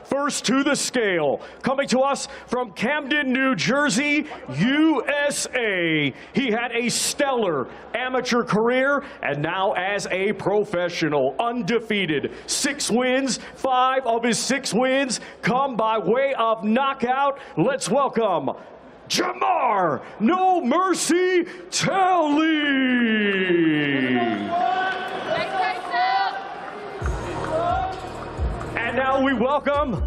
First to the scale, coming to us from Camden, New Jersey, USA. He had a stellar amateur career and now as a professional, undefeated. 6 wins, 5 of his 6 wins come by way of knockout. Let's welcome Jamar No Mercy Talley. And now we welcome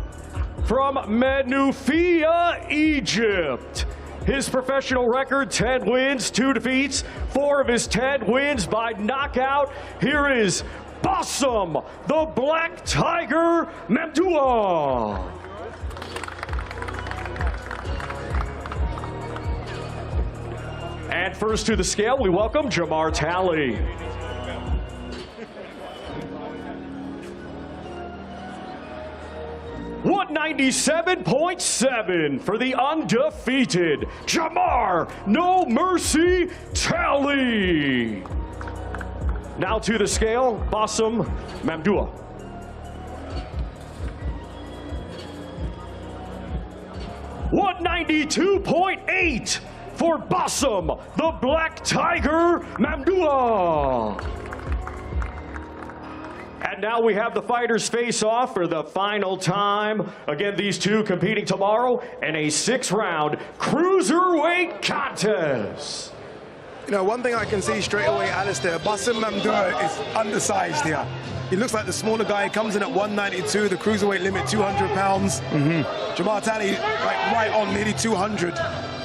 from Menufia, Egypt. His professional record, 10 wins, 2 defeats, 4 of his 10 wins by knockout. Here is Bassem, the Black Tiger Memdua. And first to the scale, we welcome Jamar Talley. $197.7 for the undefeated Jamar No Mercy Talley. Now to the scale, Bassem Memdua. $192.8 for Bassem, the Black Tiger Memdua. And now we have the fighters face off for the final time. Again, these two competing tomorrow in a 6-round cruiserweight contest. You know, one thing I can see straight away, Alistair, Bassem Memdua is undersized here. He looks like the smaller guy. He comes in at 192, the cruiserweight limit 200 pounds. Jamar Talley, right on, nearly 200.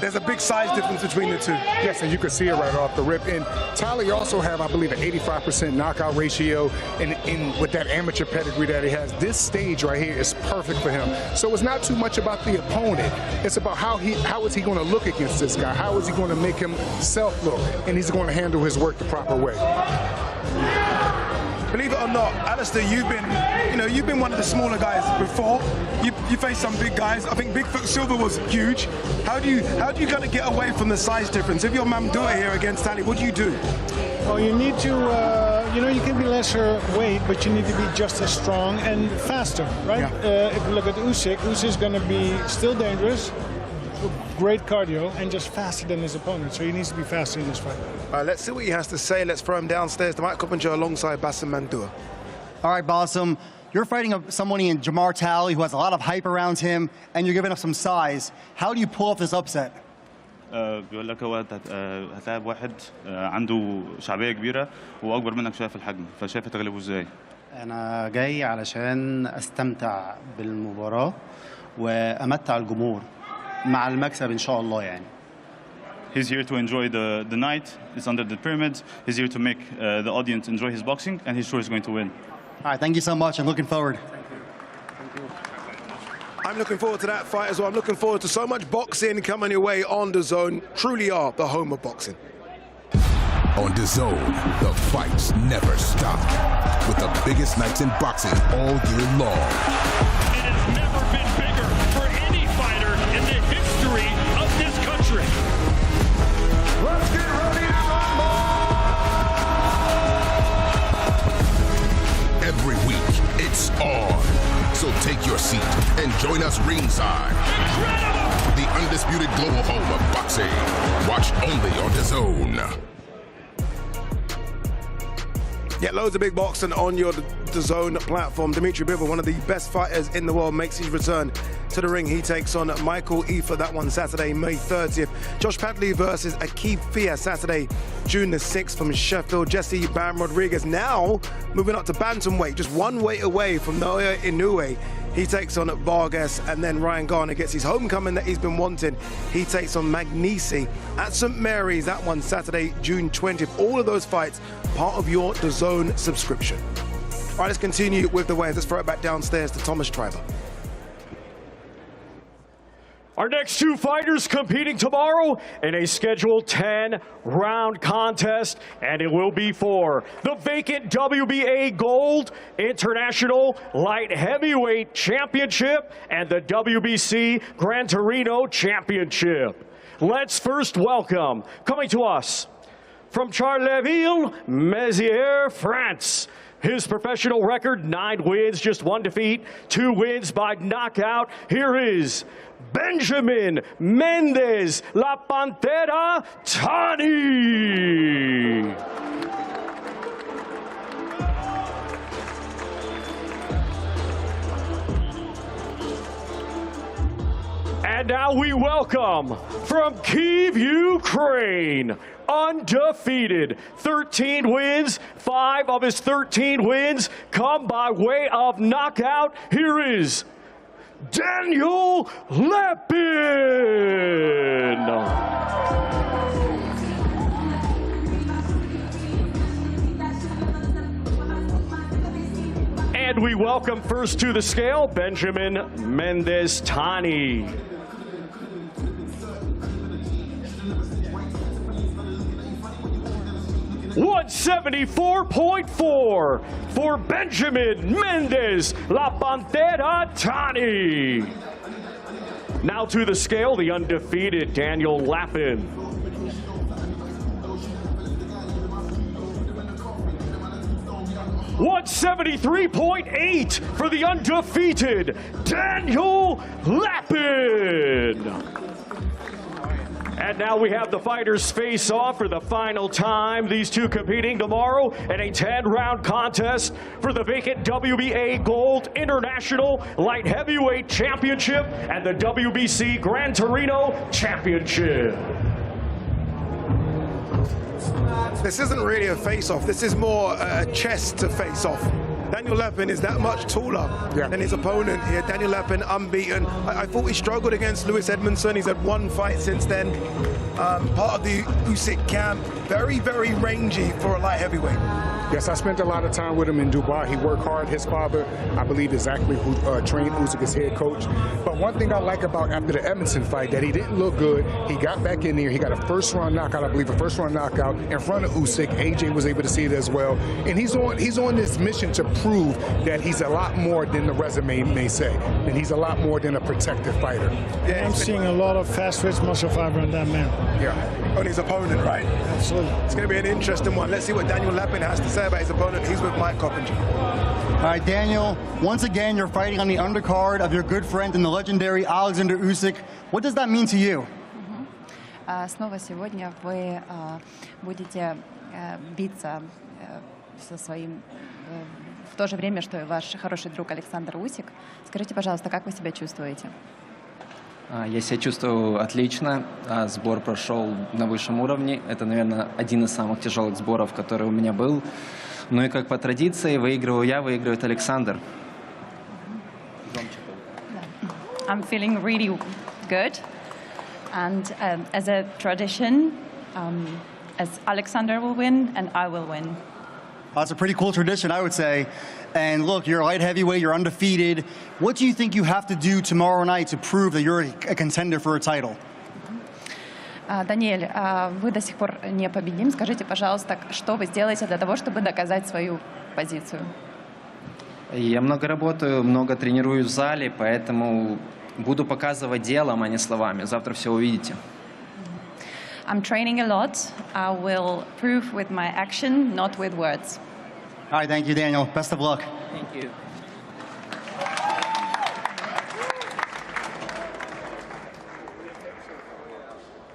There's a big size difference between the two. Yes, and you can see it right off the rip. And Talley also have, I believe, an 85% knockout ratio. And with that amateur pedigree that he has, this stage right here is perfect for him. So it's not too much about the opponent. It's about how is he going to look against this guy? How is he going to make himself look? And he's going to handle his work the proper way. Believe it or not, Alistair, you've been one of the smaller guys before. You faced some big guys. I think Bigfoot Silva was huge. How do you kind of get away from the size difference? If you're Memdua here against Talley, what do you do? Well, you need to, you can be lesser weight, but you need to be just as strong and faster, right? Yeah. If you look at Usyk, Usyk's going to be still dangerous, great cardio, and just faster than his opponent. So he needs to be faster in this fight. All right, let's see what he has to say. Let's throw him downstairs to Mike Coppinger alongside Bassem Memdua. All right, Bassem, you're fighting someone in Jamar Talley who has a lot of hype around him, and you're giving up some size. How do you pull off this upset? بيقول لك هو هتلاعب واحد عنده شعبية كبيرة وأكبر منك شوية في الحجم، فشايف تغلبه إزاي؟ أنا جاي علشان أستمتع بالمباراة وأمتع الجمهور مع المكسب إن شاء الله يعني. He's here to enjoy the night. It's under the pyramids. He's here to make the audience enjoy his boxing, and he's sure he's going to win. All right, thank you so much. I'm looking forward. I'm looking forward to that fight as well. I'm looking forward to so much boxing coming your way on DAZN. Truly are the home of boxing. On DAZN, the fights never stop. With the biggest nights in boxing all year long. It has never been bigger for any fighter in the history of this country. Let's get ready to rumble! Every week, it's on. So take your seat and join us ringside. Incredible! The undisputed global home of boxing. Watch only on DAZN. Yeah, loads of big boxing on your DAZN platform. Dimitri Bivol, one of the best fighters in the world, makes his return to the ring. He takes on Michael Eafer, that one Saturday, May 30th. Josh Padley versus Akib Fia, Saturday, June the 6th from Sheffield. Jesse Bam Rodriguez now moving up to bantamweight, just one weight away from Naoya Inoue. He takes on Vargas, and then Ryan Garner gets his homecoming that he's been wanting. He takes on Magnisi at St. Mary's, that one Saturday, June 20th. All of those fights part of your DAZN subscription. All right, let's continue with the waves. Let's throw it back downstairs to Thomas Triber. Our next 2 fighters competing tomorrow in a scheduled 10-round contest, and it will be for the vacant WBA Gold International Light Heavyweight Championship and the WBC Gran Torino Championship. Let's first welcome, coming to us from Charleville, Mézières, France, His professional record, 9 wins, just 1 defeat, 2 wins by knockout. Here is Benjamin Mendez, La Pantera Tani. And now we welcome from Kyiv, Ukraine, undefeated, 13 wins, 5 of his 13 wins come by way of knockout. Here is Daniel Lepin. And we welcome first to the scale, Benjamin Mendez Tani. 174.4 for Benjamin Mendez, La Pantera Tani. Now to the scale, the undefeated Daniel Lepin. 173.8 for the undefeated Daniel Lepin. And now we have the fighters face off for the final time. These two competing tomorrow in a 10-round contest for the vacant WBA Gold International Light Heavyweight Championship and the WBC Gran Torino Championship. This isn't really a face-off. This is more a chest to face-off. Daniel Lepin is that much taller than his opponent here. Daniel Lepin, unbeaten. I thought he struggled against Lewis Edmondson. He's had 1 fight since then. Part of the Usyk camp. Very, very rangy for a light heavyweight. Yes, I spent a lot of time with him in Dubai. He worked hard. His father, I believe, exactly who trained Usyk as head coach. But one thing I like about after the Edmondson fight, that he didn't look good. He got back in there. He got a first-round knockout, I believe, a first-round knockout in front of Usyk. AJ was able to see it as well. And he's on this mission to prove that he's a lot more than the resume may say. And he's a lot more than a protected fighter. Yeah, I'm seeing a lot of fast-twitch muscle fiber in that man. Yeah, on his opponent, right? Absolutely. It's going to be an interesting one. Let's see what Daniel Lepin has to say about his opponent. He's with Mike Coppinger. All right, Daniel, once again, you're fighting on the undercard of your good friend and the legendary Alexander Usyk. What does that mean to you? Снова сегодня вы будете биться со своим в то же время, что и ваш хороший друг Александр Усик. Скажите, пожалуйста, как вы себя чувствуете? Я себя чувствую отлично. Сбор прошел на высшем уровне. Это, наверное, один из самых тяжелых сборов, который у меня был. Ну и как по традиции, выигрываю я, выигрывает Александр. I'm feeling really good. And as a tradition, as Alexander will win and I will win. That's a pretty cool tradition, I would say. And look, you're a light heavyweight, you're undefeated. What do you think you have to do tomorrow night to prove that you're a contender for a title? Даниэль, вы до сих пор непобедим. Скажите, пожалуйста, что вы сделаете для того, чтобы доказать свою позицию? Я много работаю, много тренируюсь в зале, поэтому буду показывать делом, а не словами. Завтра все увидите. I'm training a lot. I will prove with my action, not with words. All right, thank you, Daniel. Best of luck. Thank you.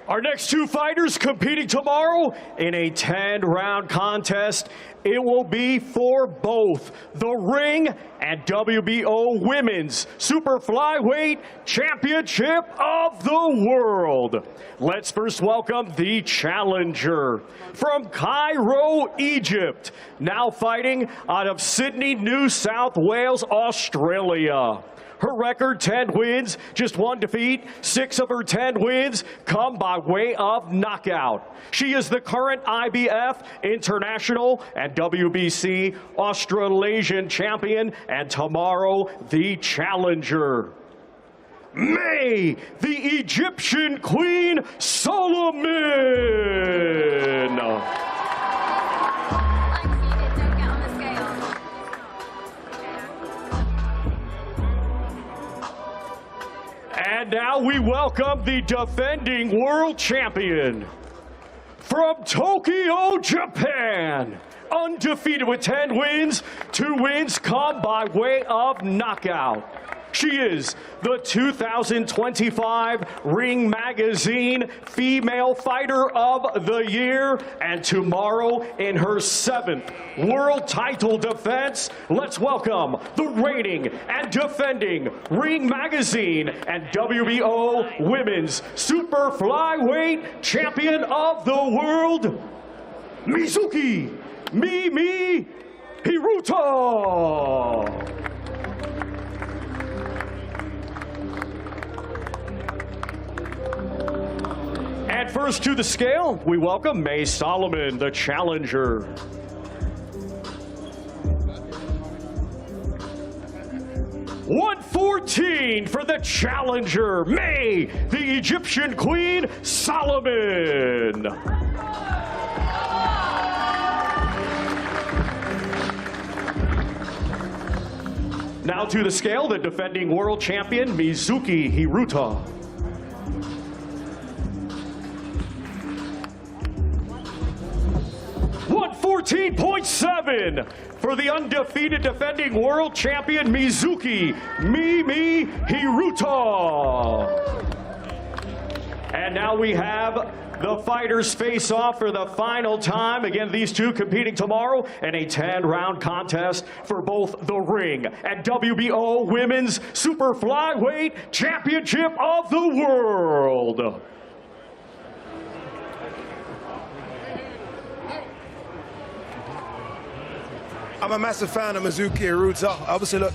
Our next two fighters competing tomorrow in a 10-round contest. It will be for both the Ring and WBO Women's Super Flyweight Championship of the World. Let's first welcome the challenger from Cairo, Egypt, now fighting out of Sydney, New South Wales, Australia. Her record, 10 wins, just 1 defeat. 6 of her 10 wins come by way of knockout. She is the current IBF International and WBC Australasian champion, and tomorrow, the challenger. May the Egyptian Queen Solomon. And now we welcome the defending world champion from Tokyo, Japan, undefeated with 10 wins. 2 wins come by way of knockout. She is the 2025 Ring Magazine Female Fighter of the Year. And tomorrow, in her 7th world title defense, let's welcome the reigning and defending Ring Magazine and WBO Women's Super Flyweight Champion of the World, Mizuki Mimi Hiruta. And first to the scale, we welcome May Solomon, the challenger. $114 for the challenger, May, the Egyptian Queen Solomon. Now to the scale, the defending world champion, Mizuki Hiruta. $114.7 for the undefeated defending world champion Mizuki Mimi Hiruta. And now we have the fighters face off for the final time. Again, these two competing tomorrow in a 10-round contest for both the Ring and WBO Women's Super Flyweight Championship of the World. I'm a massive fan of Mizuki Hiruta. Obviously, look,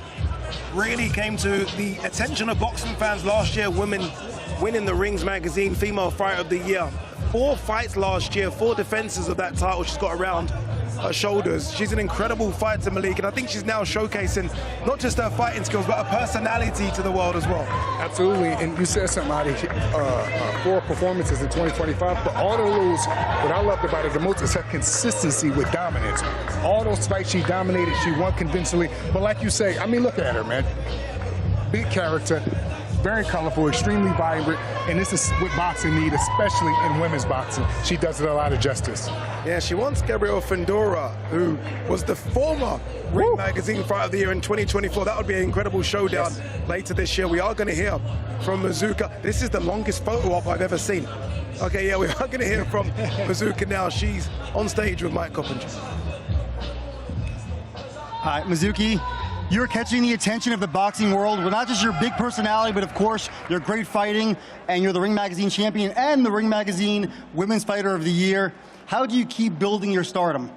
really came to the attention of boxing fans last year, women winning the Rings Magazine Female Fighter of the Year. 4 fights last year, 4 defenses of that title she's got around her shoulders. She's an incredible fighter, Malik, and I think she's now showcasing not just her fighting skills, but her personality to the world as well. Absolutely, and you said something out of 4 performances in 2025, but all of those, what I loved about it the most is her consistency with dominance. All those fights she dominated, she won convincingly, but like you say, I mean, look at her, man. Big character, very colorful, extremely vibrant, and this is what boxing needs, especially in women's boxing. She does it a lot of justice. Yeah, she wants Gabriel Fundora, who was the former Ring Magazine Fighter of the Year in 2024. That would be an incredible showdown later this year. We are going to hear from Mizuka. This is the longest photo op I've ever seen. Okay, yeah, we are going to hear from Mizuka now. She's on stage with Mike Coppinger. All right, Mizuki, you're catching the attention of the boxing world with not just your big personality, but of course, your great fighting, and you're the Ring Magazine champion and the Ring Magazine Women's Fighter of the Year. How do you keep building your stardom?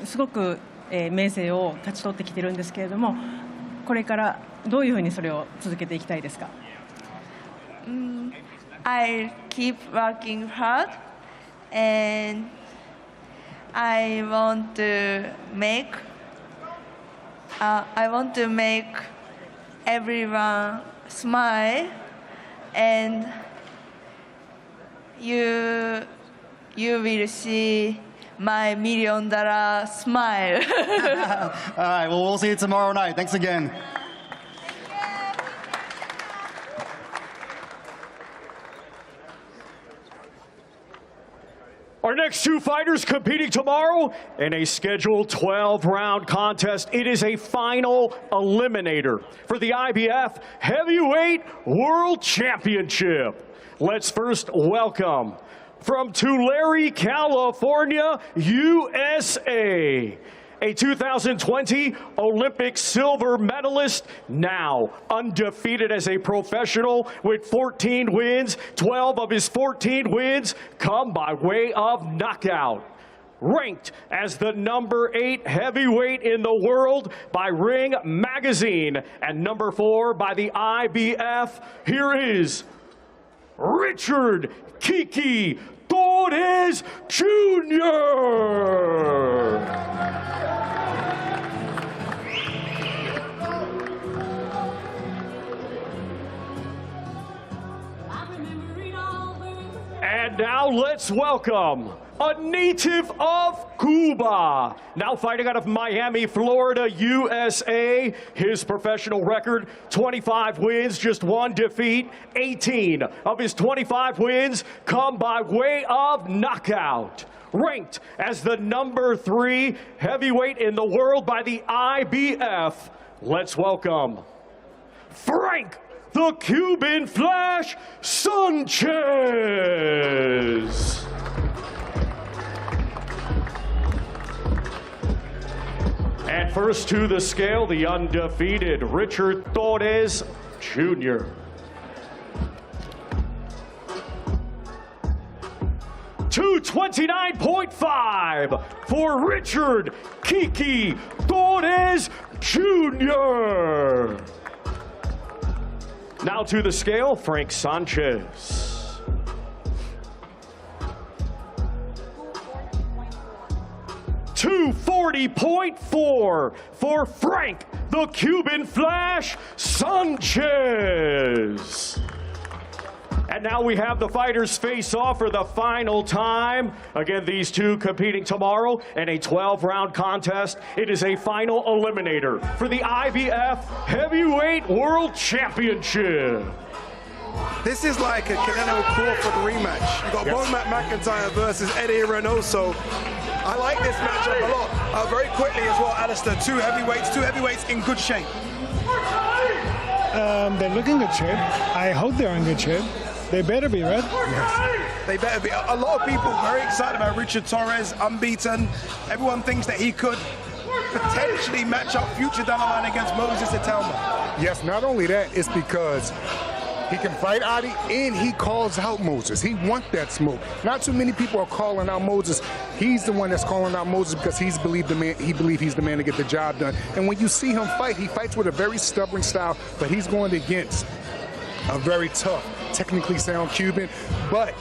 すごく名声を勝ち取ってきてるんですけれども、これからどういうふうにそれを続けていきたいですか? I keep working hard, and I want to make everyone smile, and you will see my $1 million smile. All right, well, we'll see you tomorrow night. Thanks again. Our next 2 fighters competing tomorrow in a scheduled 12-round contest. It is a final eliminator for the IBF Heavyweight World Championship. Let's first welcome from Tulare, California, USA, a 2020 Olympic silver medalist, now undefeated as a professional with 14 wins. 12 of his 14 wins come by way of knockout. Ranked as the number 8 heavyweight in the world by Ring Magazine and number 4 by the IBF, here is Richard Kiki Torres Jr. And now let's welcome a native of Cuba, now fighting out of Miami, Florida, USA. His professional record, 25 wins, just 1 defeat. 18 of his 25 wins come by way of knockout. ranked as the #3 heavyweight in the world by the IBF. Let's welcome Frank the Cuban Flash Sanchez. And first to the scale, the undefeated Richard Torres Jr. $229.5 for Richard Kiki Torres Jr. Now to the scale, Frank Sanchez. $240.4 for Frank the Cuban Flash Sanchez. And now we have the fighters face off for the final time. Again, these two competing tomorrow in a 12-round contest. It is a final eliminator for the IBF Heavyweight World Championship. This is like a Canelo Crawford rematch. You got Matt McIntyre versus Eddie Reynoso. I like this matchup a lot. Very quickly as well, Alistair, two heavyweights in good shape. They're looking good shape. I hope they're in good shape. They better be, right? Yes. They better be. A lot of people very excited about Richard Torres, unbeaten. Everyone thinks that he could potentially match up future down the line against Moses Italia. Yes, not only that, it's because he can fight Adi and he calls out Moses. He wants that smoke. Not too many people are calling out Moses. He's the one that's calling out Moses because he believes he's the man to get the job done. And when you see him fight, he fights with a very stubborn style, but he's going against a very tough, technically sound Cuban. But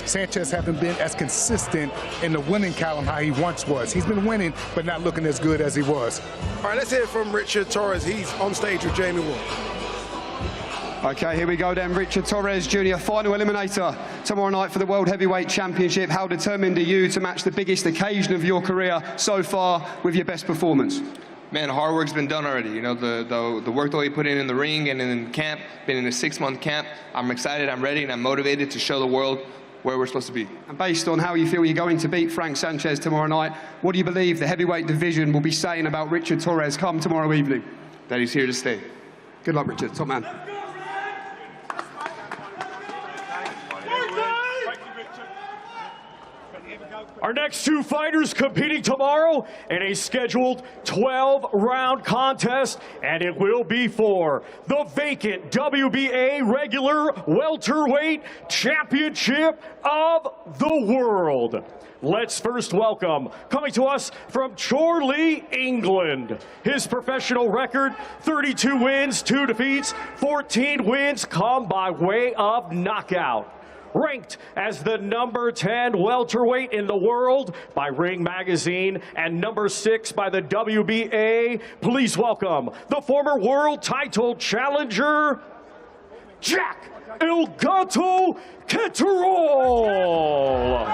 Sanchez hasn't been as consistent in the winning column how he once was. He's been winning, but not looking as good as he was. All right, let's hear from Richard Torres. He's on stage with Jamie Ward. Okay, here we go then. Richard Torres Jr., final eliminator tomorrow night for the World Heavyweight Championship. How determined are you to match the biggest occasion of your career so far with your best performance? Man, hard work's been done already. You know, the work that we put in the ring and in camp, been in a 6-month camp. I'm excited, I'm ready, and I'm motivated to show the world where we're supposed to be. And based on how you feel you're going to beat Frank Sanchez tomorrow night, what do you believe the heavyweight division will be saying about Richard Torres come tomorrow evening? That he's here to stay. Good luck, Richard. Top man. Our next two fighters competing tomorrow in a scheduled 12-round contest, and it will be for the vacant WBA regular welterweight championship of the world. Let's first welcome, coming to us from Chorley, England, his professional record, 32 wins, 2 defeats, 14 wins come by way of knockout. Ranked as the #10 welterweight in the world by Ring Magazine and #6 by the WBA. Please welcome the former world title challenger, Jack El Gato Ketterol.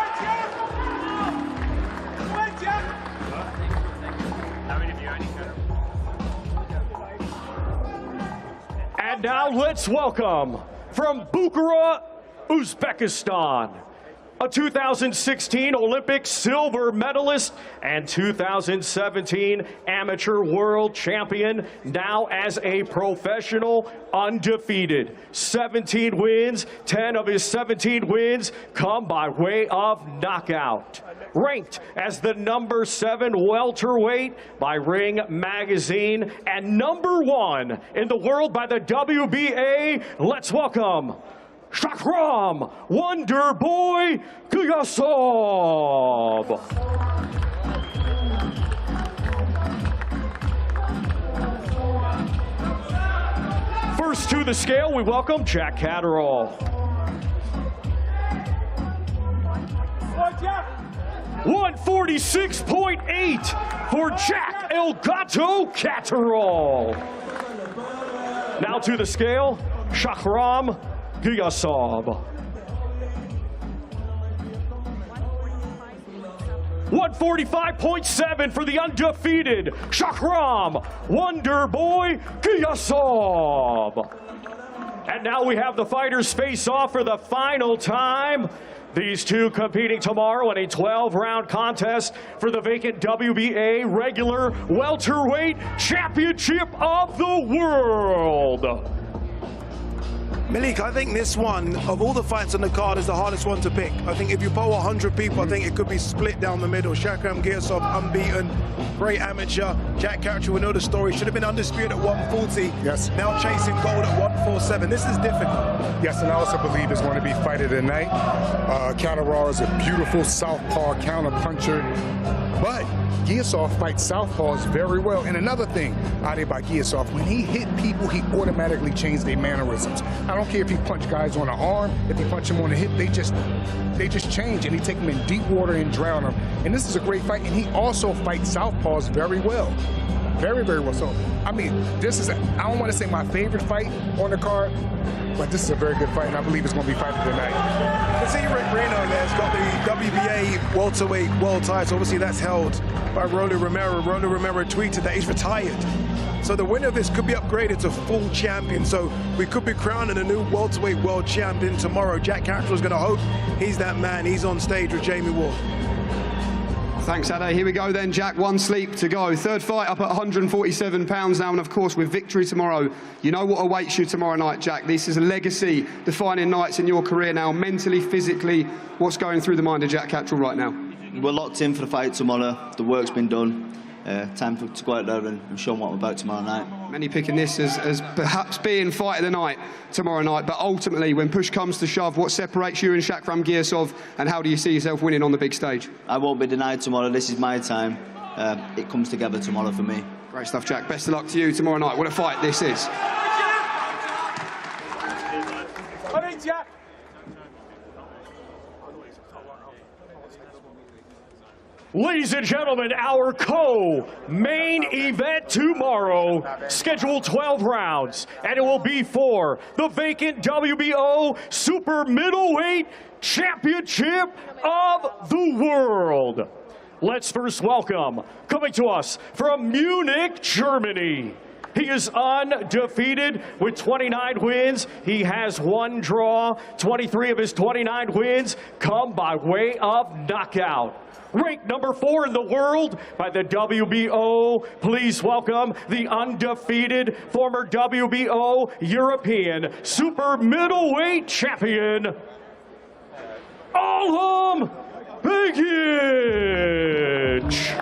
And now let's welcome from Bukhara, Uzbekistan, a 2016 Olympic silver medalist and 2017 amateur world champion, now as a professional, undefeated. 17 wins, 10 of his 17 wins come by way of knockout. Ranked as the #7 welterweight by Ring Magazine and #1 in the world by the WBA, let's welcome Shakram Wonder Boy Kuyasov. First to the scale, we welcome Jack Catterall. 146.8 for Jack El Gato Catterall. Now to the scale, Shakram Kuyasov. 145.7 for the undefeated Shakram Wonder Boy Kuyasov. And now we have the fighters face off for the final time. These two competing tomorrow in a 12-round contest for the vacant WBA regular welterweight championship of the world. Malik, I think this one, of all the fights on the card, is the hardest one to pick. I think if you poll 100 people, I think it could be split down the middle. Shakram Girsov, unbeaten, great amateur. Jack Catchall, we know the story, should have been undisputed at 140. Yes. Now chasing gold at 147. This is difficult. Yes, and I also believe it's going to be fight of the night. Catterall is a beautiful southpaw counter puncher, but Girsov fights southpaws very well. And another thing out here by Girsov, when he hit people, he automatically changed their mannerisms. I don't care if he punch guys on the arm, if he punch them on the hip, they just change, and he take them in deep water and drown them. And this is a great fight, and he also fights southpaws very well. Very, very well. So, I mean, this is, I don't want to say my favorite fight on the card, but this is a very good fight, and I believe it's going to be fight of the night. You can see Rick Reno there's got the WBA welterweight world title. Obviously, that's held by Rolly Romero. Rolly Romero tweeted that he's retired. So the winner of this could be upgraded to full champion. So we could be crowning a new welterweight world champion tomorrow. Jack Catchall is going to hope he's that man. He's on stage with Jamie Ward. Thanks, Ade. Here we go then, Jack. One sleep to go. Third fight up at 147 pounds now, and of course, with victory tomorrow, you know what awaits you tomorrow night, Jack. This is a legacy-defining nights in your career now, mentally, physically. What's going through the mind of Jack Catchall right now? We're locked in for the fight tomorrow. The work's been done. Time to go out there and show them what we're about tomorrow night. Many picking this as perhaps being fight of the night tomorrow night, but ultimately, when push comes to shove, what separates you and Shakram Girsov, and how do you see yourself winning on the big stage? I won't be denied tomorrow. This is my time. It comes together tomorrow for me. Great stuff, Jack. Best of luck to you tomorrow night. What a fight this is. Ladies and gentlemen, our co-main event tomorrow, scheduled 12 rounds, and it will be for the vacant WBO Super Middleweight Championship of the World. Let's first welcome, coming to us from Munich, Germany. He is undefeated with 29 wins. He has one draw. 23 of his 29 wins come by way of knockout. Ranked number 4 in the world by the WBO. Please welcome the undefeated former WBO European Super Middleweight Champion, Alham Begic.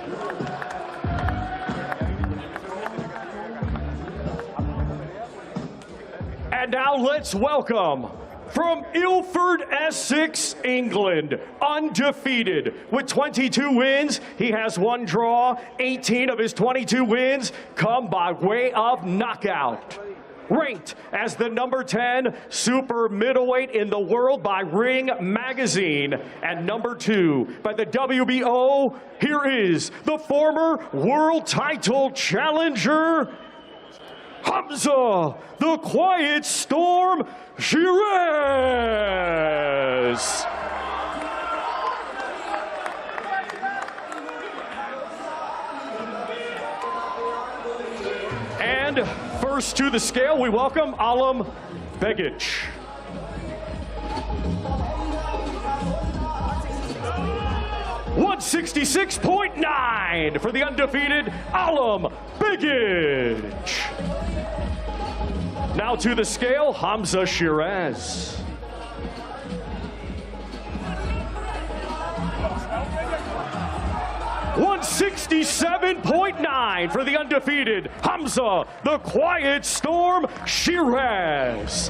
And now let's welcome, from Ilford, Essex, England, undefeated with 22 wins. He has one draw. 18 of his 22 wins come by way of knockout. Ranked as the number 10 super middleweight in the world by Ring Magazine, and number 2 by the WBO, here is the former world title challenger, Hamza, the Quiet Storm, Shiraz. And first to the scale, we welcome Alham Begic. $166.9 for the undefeated Alham Begic. Now to the scale, Hamza Shiraz. $167.9 for the undefeated Hamza, the Quiet Storm, Shiraz.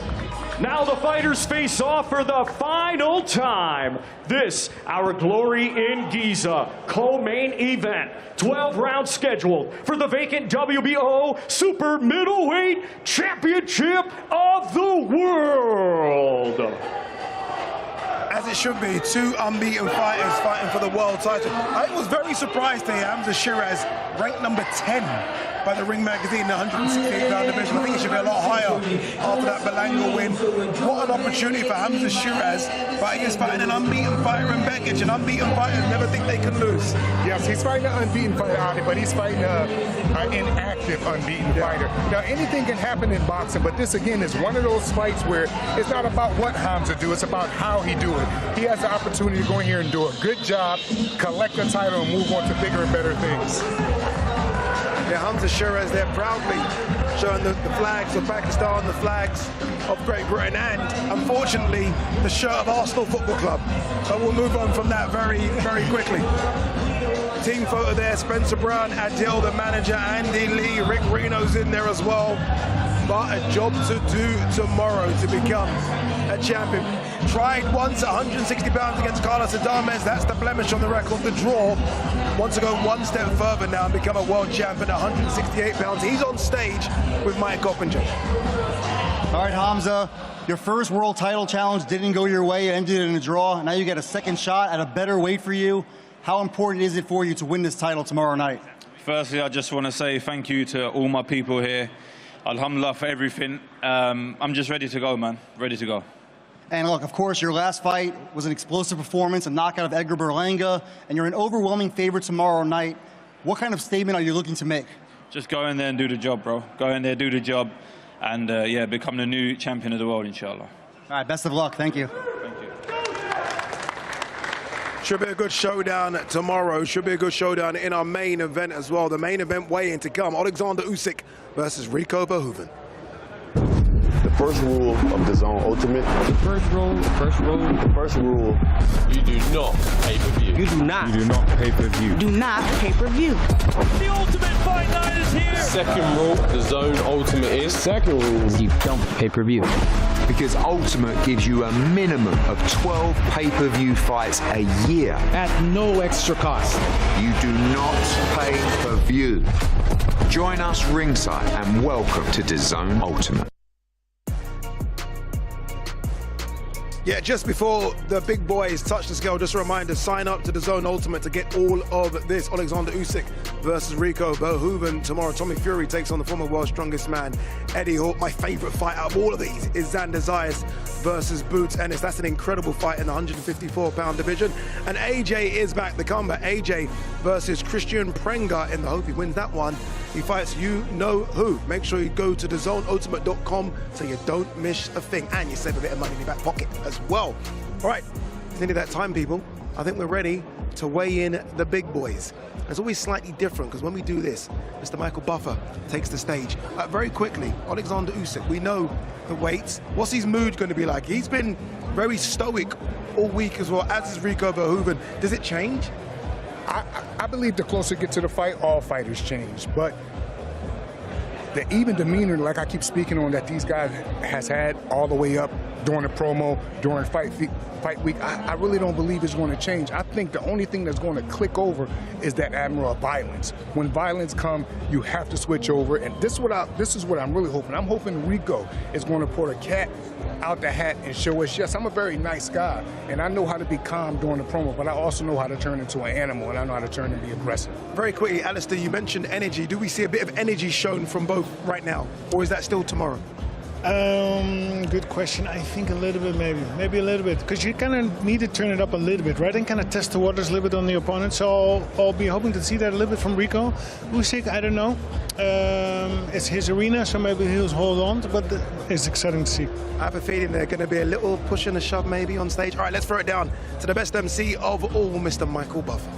Now the fighters face off for the final time. This, our Glory in Giza co-main event. 12 rounds scheduled for the vacant WBO Super Middleweight Championship of the World. As it should be, 2 unbeaten fighters fighting for the world title. I was very surprised to hear Hamza Shiraz ranked number 10 by the Ring Magazine in the 168-pound division. I think it should be a lot higher after that Belanga win. What an opportunity for Hamza Shiraz, but he is fighting an unbeaten fighter in Bekic, and unbeaten fighters never think they can lose. Yes, he's fighting an unbeaten fighter, but he's fighting an inactive unbeaten fighter. Now, anything can happen in boxing, but this, again, is one of those fights where it's not about what Hamza do, it's about how he do it. He has the opportunity to go in here and do a good job, collect the title, and move on to bigger and better things. Yeah, Hamza Shiraz there proudly showing the flags of Pakistan, the flags of Great Britain, and unfortunately the shirt of Arsenal Football Club. But we'll move on from that very, very quickly. Team photo there, Spencer Brown, Adil, the manager, Andy Lee, Rick Reno's in there as well. But a job to do tomorrow to become a champion. Tried once at 160 pounds against Carlos Adames. That's the blemish on the record, the draw. Wants to go one step further now and become a world champion at 168 pounds. He's on stage with Mike Coppinger. All right, Hamza, your first world title challenge didn't go your way. It ended in a draw. Now you get a second shot at a better weight for you. How important is it for you to win this title tomorrow night? Firstly, I just want to say thank you to all my people here. Alhamdulillah for everything. I'm just ready to go, man. Ready to go. And look, of course, your last fight was an explosive performance, a knockout of Edgar Berlanga, and you're an overwhelming favorite tomorrow night. What kind of statement are you looking to make? Just go in there and do the job, bro. Go in there, do the job, and yeah, become the new champion of the world, inshallah. All right, best of luck. Thank you. Thank you. Should be a good showdown tomorrow. Should be a good showdown in our main event as well. The main event weigh-in to come. Alexander Usyk versus Rico Verhoeven. The first rule of DAZN Ultimate. The first rule. You do not pay-per-view. You do not. You do not pay-per-view. Do not pay-per-view. The Ultimate Fight Night is here. Second rule, DAZN Ultimate is. Second rule, you don't pay-per-view. Because Ultimate gives you a minimum of 12 pay-per-view fights a year. At no extra cost. You do not pay-per-view. Join us ringside and welcome to DAZN Ultimate. Yeah, just before the big boys touch the scale, just a reminder, sign up to DAZN Ultimate to get all of this. Alexander Usyk versus Rico Verhoeven tomorrow. Tommy Fury takes on the former world's strongest man, Eddie Hall. My favorite fight out of all of these is Xander Zayas versus Boots Ennis. That's an incredible fight in the 154-pound division. And AJ is back. The comeback, AJ versus Christian Prenga in the hope he wins that one. He fights you know who. Make sure you go to DAZNUltimate.com so you don't miss a thing. And you save a bit of money in your back pocket as well. All right, it's nearly that time, people. I think we're ready to weigh in the big boys. It's always slightly different because when we do this, Mr. Michael Buffer takes the stage. Very quickly, Alexander Usyk, we know the weights. What's his mood going to be like? He's been very stoic all week as well, as is Rico Verhoeven. Does it change? I believe the closer you get to the fight, all fighters change. But the even demeanor, like I keep speaking on, that these guys has had all the way up during the promo, during fight week, I really don't believe it's going to change. I think the only thing that's going to click over is that admiral of violence. When violence comes, you have to switch over, and this is what I'm really hoping. I'm hoping Rico is going to pull a cat out the hat and show us, yes, I'm a very nice guy, and I know how to be calm during the promo, but I also know how to turn into an animal, and I know how to turn and be aggressive. Very quickly, Alistair, you mentioned energy. Do we see a bit of energy shown from both right now, or is that still tomorrow? Good question. I think a little bit, maybe a little bit, because you kind of need to turn it up a little bit, right, and kind of test the waters a little bit on the opponent. So I'll be hoping to see that a little bit from Rico. Usyk, I don't know. It's his arena, so maybe he'll hold on, but it's exciting to see. I have a feeling they're going to be a little push and a shove maybe on stage. All right, let's throw it down to the best MC of all, Mr. Michael Buffer.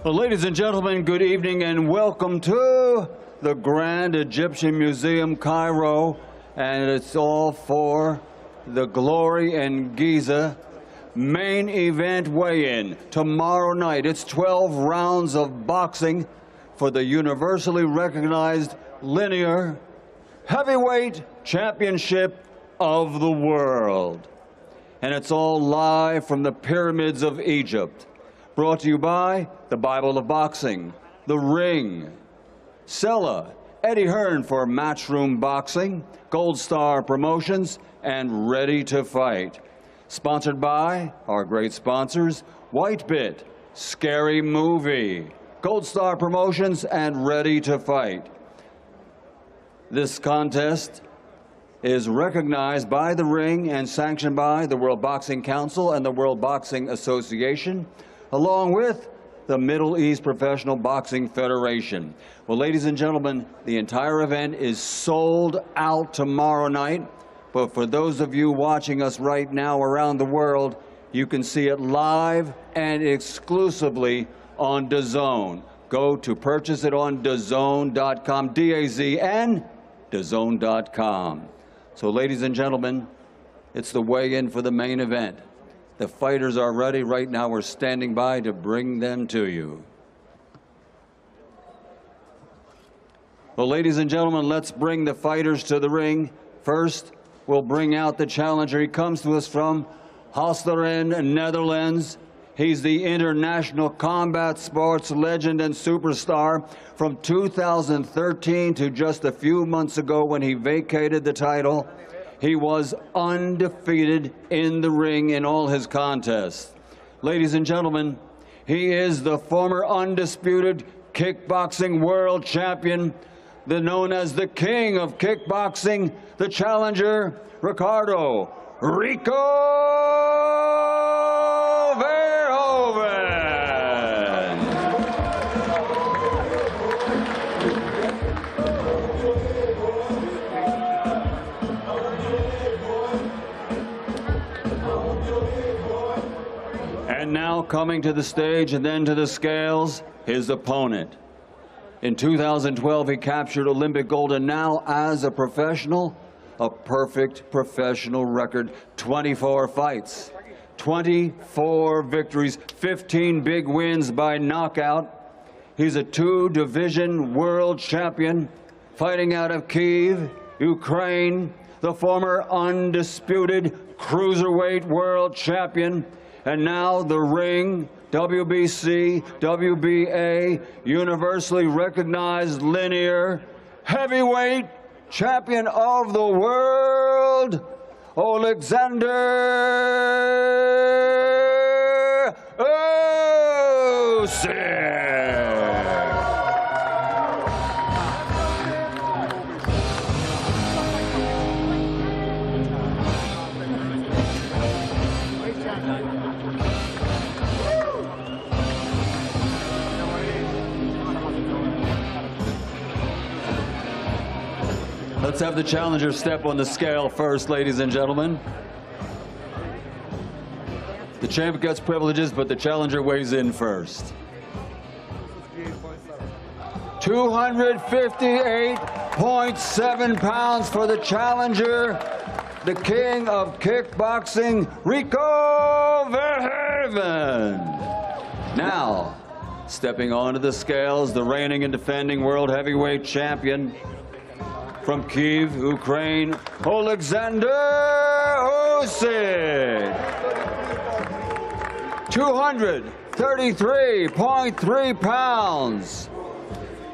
Well, ladies and gentlemen, good evening and welcome to the Grand Egyptian Museum, Cairo, and it's all for the Glory in Giza main event weigh-in tomorrow night. It's 12 rounds of boxing for the universally recognized linear heavyweight championship of the world. And it's all live from the pyramids of Egypt. Brought to you by the Bible of Boxing, The Ring, Sella, Eddie Hearn for Matchroom Boxing, Gold Star Promotions, and Ready to Fight. Sponsored by our great sponsors, Whitebit, Scary Movie, Gold Star Promotions, and Ready to Fight. This contest is recognized by the ring and sanctioned by the World Boxing Council and the World Boxing Association, along with the Middle East Professional Boxing Federation. Well, ladies and gentlemen, the entire event is sold out tomorrow night, but for those of you watching us right now around the world, you can see it live and exclusively on DAZN. Go to purchase it on DAZN.com, DAZN, DAZN.com. So, ladies and gentlemen, it's the weigh-in for the main event. The fighters are ready. Right now, we're standing by to bring them to you. Well, ladies and gentlemen, let's bring the fighters to the ring. First, we'll bring out the challenger. He comes to us from Holsteren, Netherlands. He's the international combat sports legend and superstar from 2013 to just a few months ago when he vacated the title. He was undefeated in the ring in all his contests. Ladies and gentlemen, he is the former undisputed kickboxing world champion, known as the king of kickboxing, the challenger, Rico Verhoeven. And now coming to the stage and then to the scales, his opponent. In 2012, he captured Olympic gold, and now as a professional, a perfect professional record, 24 fights, 24 victories, 15 big wins by knockout. He's a two-division world champion, fighting out of Kyiv, Ukraine, the former undisputed cruiserweight world champion, and now the ring, WBC, WBA, universally recognized linear heavyweight champion of the world, Alexander Usyk. Let's have the challenger step on the scale first, ladies and gentlemen. The champ gets privileges, but the challenger weighs in first. 258.7 pounds for the challenger, the king of kickboxing, Rico Verhoeven. Now, stepping onto the scales, the reigning and defending world heavyweight champion, from Kyiv, Ukraine, Alexander Usyk. 233.3 pounds.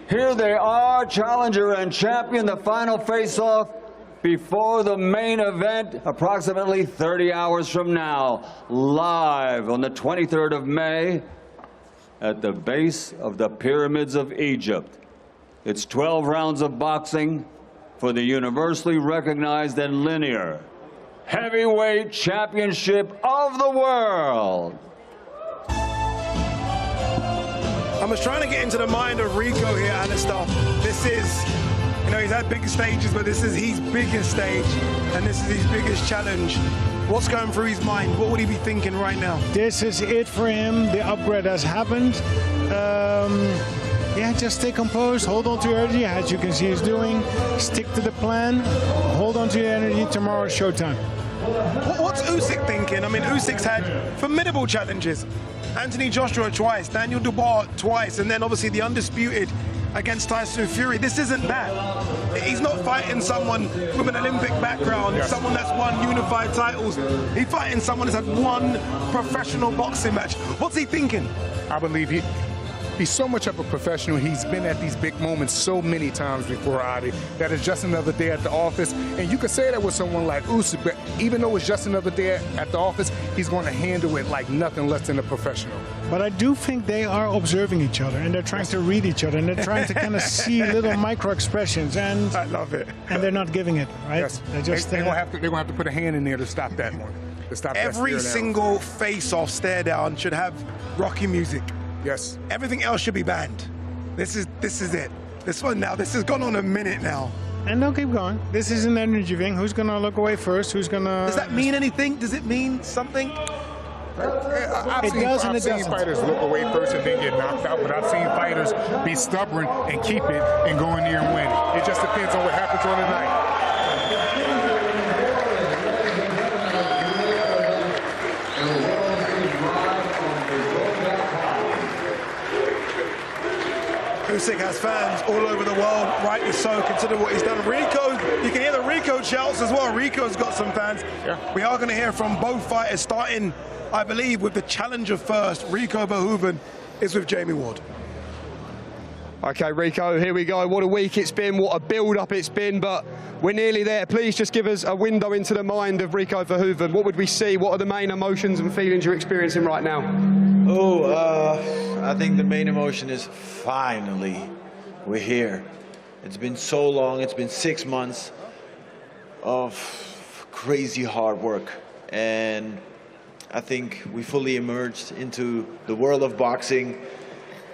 Here they are, challenger and champion, the final face-off before the main event, approximately 30 hours from now, live on the 23rd of May at the base of the pyramids of Egypt. It's 12 rounds of boxing for the universally recognized and linear heavyweight championship of the world. I was trying to get into the mind of Rico here, Alistair. This is, you know, he's had big stages, but this is his biggest stage, and this is his biggest challenge. What's going through his mind? What would he be thinking right now? This is it for him. The upgrade has happened. Yeah, just stay composed, hold on to your energy, as you can see he's doing. Stick to the plan, hold on to your energy. Tomorrow's showtime. What's Usyk thinking? I mean, Usyk's had formidable challenges. Anthony Joshua twice, Daniel Dubois twice, and then obviously the undisputed against Tyson Fury. This isn't that. He's not fighting someone with an Olympic background, someone that's won unified titles. He's fighting someone that's had one professional boxing match. What's he thinking? I believe He's so much of a professional. He's been at these big moments so many times before, Adi, that it's just another day at the office. And you could say that with someone like Usyk, but even though it's just another day at the office, he's going to handle it like nothing less than a professional. But I do think they are observing each other, and they're trying to read each other, and they're trying to kind of see little micro expressions, and I love it. And they're not giving it, right? Yes. They're going to have to put a hand in there to stop that one. To stop Every that stare single face-off stare down should have Rocky music. Yes. Everything else should be banned. This is it. This one now. This has gone on a minute now. And they'll keep going. This is an energy thing. Who's going to look away first? Who's going to... Does that mean anything? Does it mean something? I've seen fighters look away first and then get knocked out, but I've seen fighters be stubborn and keep it and go in there and win. It just depends on what happens on the night. Usyk has fans all over the world, rightly so, consider what he's done. Rico, you can hear the Rico shouts as well. Rico's got some fans. Yeah. We are going to hear from both fighters, starting, I believe, with the challenger first. Rico Verhoeven is with Jamie Ward. Okay, Rico, here we go. What a week it's been, what a build-up it's been, but we're nearly there. Please just give us a window into the mind of Rico Verhoeven. What would we see? What are the main emotions and feelings you're experiencing right now? I think the main emotion is finally we're here. It's been so long. It's been 6 months of crazy hard work, and I think we fully emerged into the world of boxing.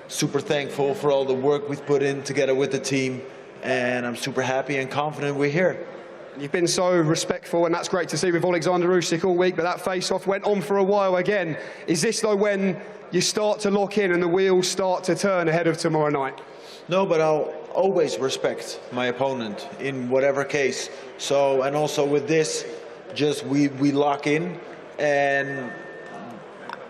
Super thankful for all the work we've put in together with the team, and I'm super happy and confident we're here. You've been so respectful, and that's great to see with Alexander Usyk all week, but that face-off went on for a while again. Is this, though, when you start to lock in and the wheels start to turn ahead of tomorrow night? No, but I'll always respect my opponent in whatever case. So, and also with this, just we lock in, and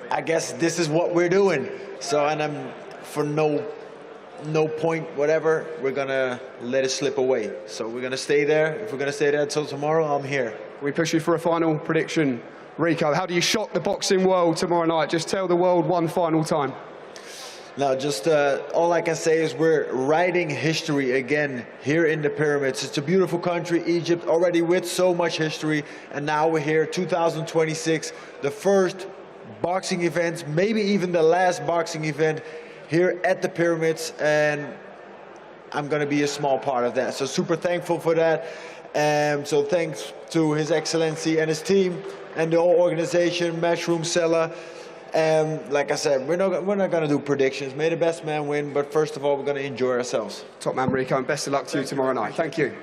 I guess this is what we're doing. So, and I'm, for no point, whatever, we're gonna let it slip away. So we're gonna stay there. If we're gonna stay there until tomorrow, I'm here. We push you for a final prediction. Rico, how do you shock the boxing world tomorrow night? Just tell the world one final time. No, just all I can say is we're writing history again here in the pyramids. It's a beautiful country, Egypt, already with so much history, and now we're here, 2026, the first boxing event, maybe even the last boxing event here at the pyramids, and I'm going to be a small part of that. So super thankful for that. So thanks to His Excellency and his team and the whole organization, Matchroom Seller. Like I said, we're not going to do predictions. May the best man win, but first of all, we're going to enjoy ourselves. Top man, Rico, and best of luck to you tomorrow night. Thank you.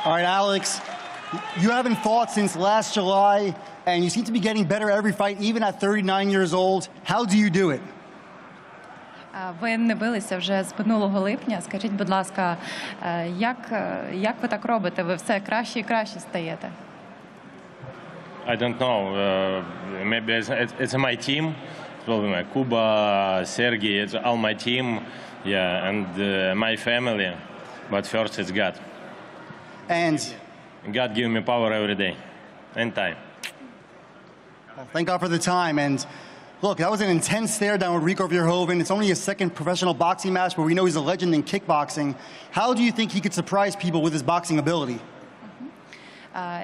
All right, Alex, you haven't fought since last July, and you seem to be getting better every fight, even at 39 years old. How do you do it? Ви не билися вже з минулого липня. Скажіть, будь ласка, як ви так робите? Ви все краще і краще стаєте? I don't know. Maybe it's my team. Probably Kuba, Sergey, it's all my team. Yeah, and my family. But first it's God. And God give me power every day and time. Well, thank God for the time. And look, that was an intense stare down with Rico Verhoeven. It's only his second professional boxing match, but we know he's a legend in kickboxing. How do you think he could surprise people with his boxing ability?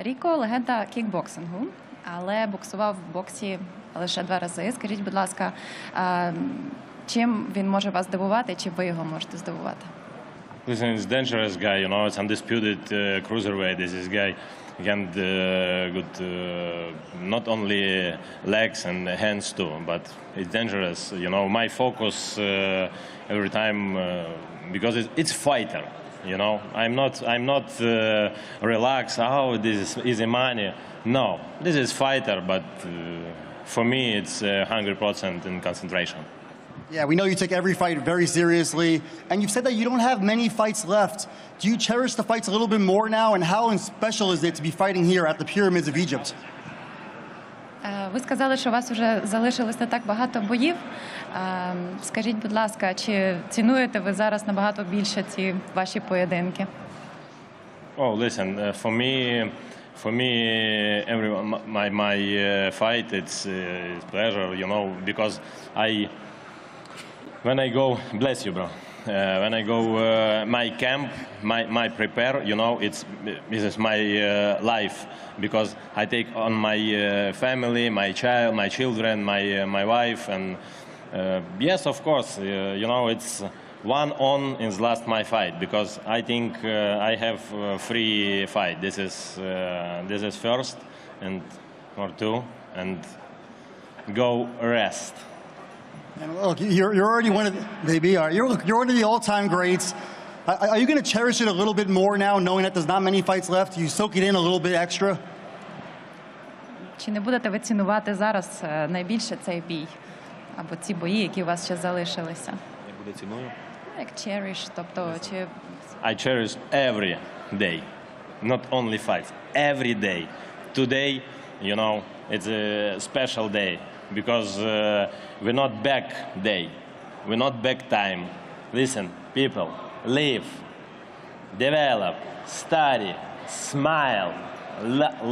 Ріко – легенда кікбоксингу, але боксував в боксі лише 2 рази. Скажіть, будь ласка, чим він може вас здивувати, чи ви його можете здивувати? Listen, it's a dangerous guy, you know, it's undisputed cruiserweight. This is guy can good not only legs and hands too, but it's dangerous. You know, my focus every time because it's fighter. You know, I'm not relaxed. Oh, this is easy money. No, this is fighter. But for me, it's 100% in concentration. Yeah, we know you take every fight very seriously, and you've said that you don't have many fights left. Do you cherish the fights a little bit more now, and how special is it to be fighting here at the pyramids of Egypt? Ви сказали, що у вас вже залишилось не так багато боїв. Скажіть, будь ласка, чи цінуєте ви зараз набагато більше ці ваші поєдинки? Oh, listen, for me, For me, my fight, it's pleasure, you know, because when I go, bless you, bro. When I go my camp, my prepare, you know, this is my life, because I take on my family, my children, my wife, and yes, of course, you know, it's one on in the last my fight, because I think I have free fight. This is first and or two, and go rest. And look, you're already one of you're one of the all-time greats. Are you going to cherish it a little bit more now, knowing that there's not many fights left? You soak it in a little bit extra? Чи не будете ви цінувати зараз найбільше цей бій або ці бої, які у вас ще залишилися? Я буду ціною. Як cherish, тобто чи I cherish every day, not only fights, every day. Today, you know, it's a special day, because we're not back day, we're not back time. Listen, people, live, develop, study, smile,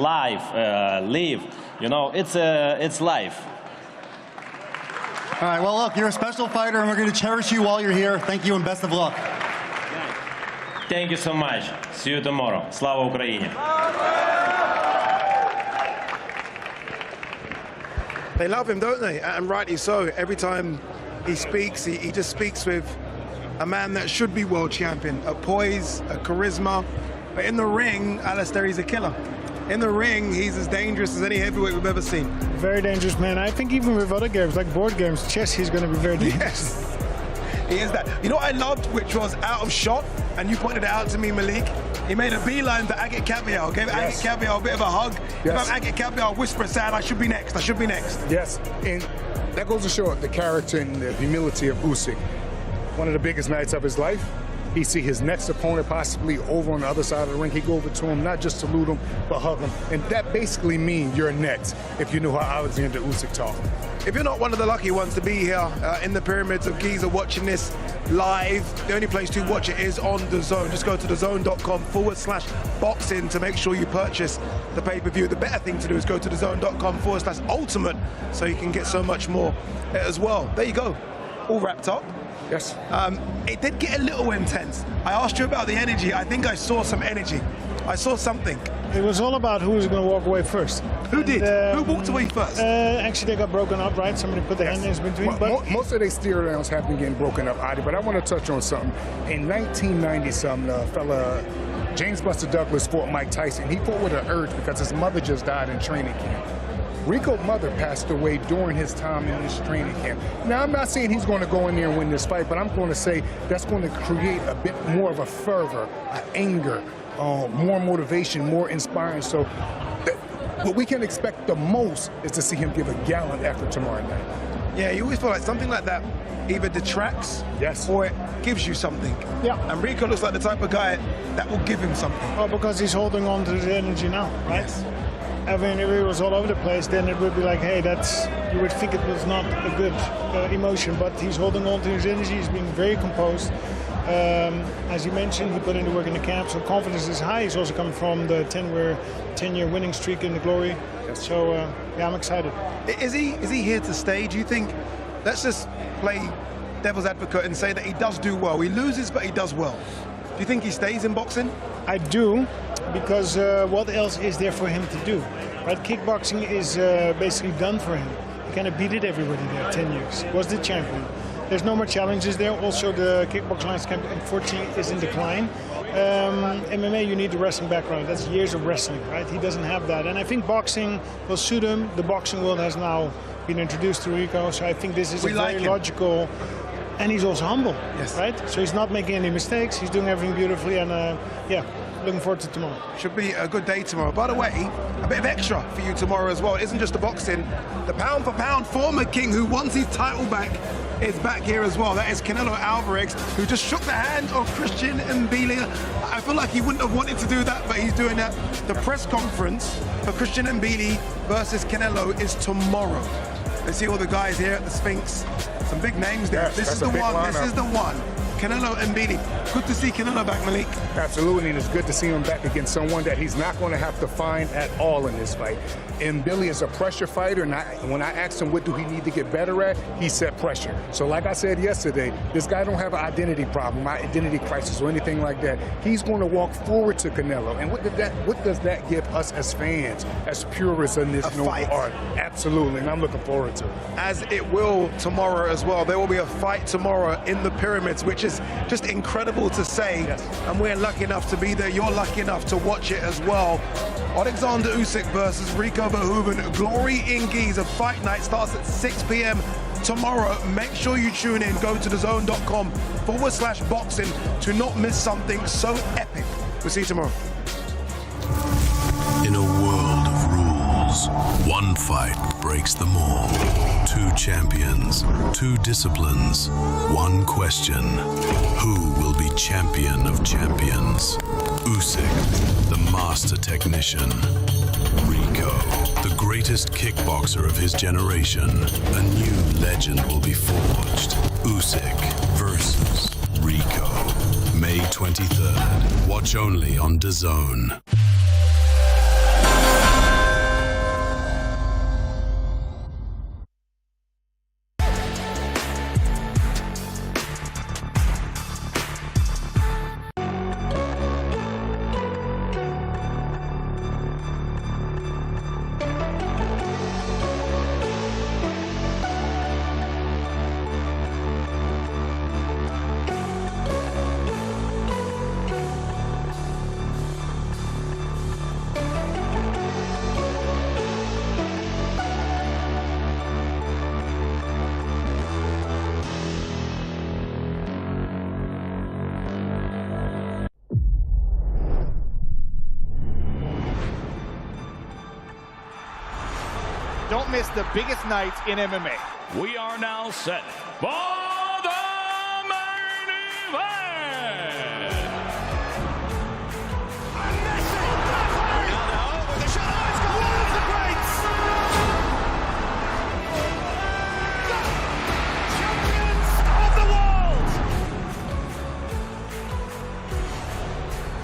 live. You know, it's life. All right, well, look, you're a special fighter, and we're going to cherish you while you're here. Thank you, and best of luck. Thank you so much. See you tomorrow. Слава Україні! They love him, don't they? And rightly so. Every time he speaks, he just speaks with a man that should be world champion. A poise, a charisma. But in the ring, Alistair, he's a killer. In the ring, he's as dangerous as any heavyweight we've ever seen. Very dangerous man. I think even with other games, like board games, chess, he's going to be very dangerous. Yes, he is that. You know what I loved, which was out of shot, and you pointed it out to me, Malik? He made a beeline to Agit Caviar, gave Agit Caviar a bit of a hug. Yes. If I'm Agit Caviar, whisper saying, I should be next, I should be next. Yes, and that goes to show the character and the humility of Usyk. One of the biggest nights of his life. He see his next opponent possibly over on the other side of the ring. He go over to him, not just salute him, but hug him. And that basically means you're next, if you know how Alexander Usyk talk. If you're not one of the lucky ones to be here in the Pyramids of Giza watching this live, the only place to watch it is on DAZN. Just go to DAZN.com/boxing to make sure you purchase the pay-per-view. The better thing to do is go to DAZN.com/ultimate so you can get so much more as well. There you go, all wrapped up. Yes. It did get a little intense. I asked you about the energy. I think I saw some energy. I saw something. It was all about who was going to walk away first. Who did? Who walked away first? Actually, they got broken up, right? Somebody put their hand in between. But most of their steer rounds have been getting broken up, Adi. But I want to touch on something. In 1990-something, fella James Buster Douglas fought Mike Tyson. He fought with an urge because his mother just died in training camp. Rico's mother passed away during his time in this training camp. Now, I'm not saying he's going to go in there and win this fight, but I'm going to say that's going to create a bit more of a fervor, an anger, more motivation, more inspiring. So what we can expect the most is to see him give a gallant effort tomorrow night. Yeah, you always feel like something like that either detracts or it gives you something. Yeah. And Rico looks like the type of guy that will give him something. Well, because he's holding on to the energy now, right? Yes. I mean, if it was all over the place, then it would be like, hey, you would think it was not a good emotion, but he's holding on to his energy, he's being very composed. As you mentioned, he put in the work in the camp, so confidence is high. He's also coming from the 10-year winning streak in the Glory. Yes. So, yeah, I'm excited. Is he here to stay? Do you think, let's just play devil's advocate and say that he does do well. He loses, but he does well. Do you think he stays in boxing? I do, because what else is there for him to do? Right? Kickboxing is basically done for him. He kind of beat it everybody there, 10 years. Was the champion. There's no more challenges there. Also, the kickboxing landscape, unfortunately, is in decline. MMA, you need the wrestling background. That's years of wrestling, right? He doesn't have that. And I think boxing will suit him. The boxing world has now been introduced to Rico, so I think this is very logical. And he's also humble, right? So he's not making any mistakes. He's doing everything beautifully, and yeah, looking forward to tomorrow. Should be a good day tomorrow. By the way, a bit of extra for you tomorrow as well. It isn't just the boxing. The pound-for-pound former king who wants his title back is back here as well. That is Canelo Alvarez, who just shook the hand of Christian Mbili. I feel like he wouldn't have wanted to do that, but he's doing that. The press conference for Christian Mbili versus Canelo is tomorrow. Let's see all the guys here at the Sphinx. Some big names there. Yes, this is the one. This is the one. Canelo Mbili. Good to see Canelo back, Malik. Absolutely, and it's good to see him back against someone that he's not going to have to find at all in this fight. And Billy is a pressure fighter, and when I asked him what do he need to get better at, he said pressure. So like I said yesterday, this guy don't have an identity problem, identity crisis or anything like that. He's going to walk forward to Canelo. And what does that give us as fans, as purists in this noble art? Absolutely, and I'm looking forward to it. As it will tomorrow as well. There will be a fight tomorrow in the Pyramids, which is just incredible to say. Yes. And we're lucky enough to be there. You're lucky enough to watch it as well. Alexander Usyk versus Rico Verhoeven. Glory in Giza. Fight night starts at 6 p.m. tomorrow. Make sure you tune in. Go to DAZN.com/boxing to not miss something so epic. We'll see you tomorrow. In a world of rules, one fight breaks them all. Two champions, two disciplines, one question. Who will be champion of champions? Usyk, the master technician. Rico, the greatest kickboxer of his generation. A new legend will be forged. Usyk versus Rico. May 23rd. Watch only on DAZN. Don't miss the biggest nights in MMA. We are now set for the main event.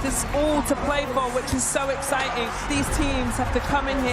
There's all to play for, which is so exciting. These teams have to come in here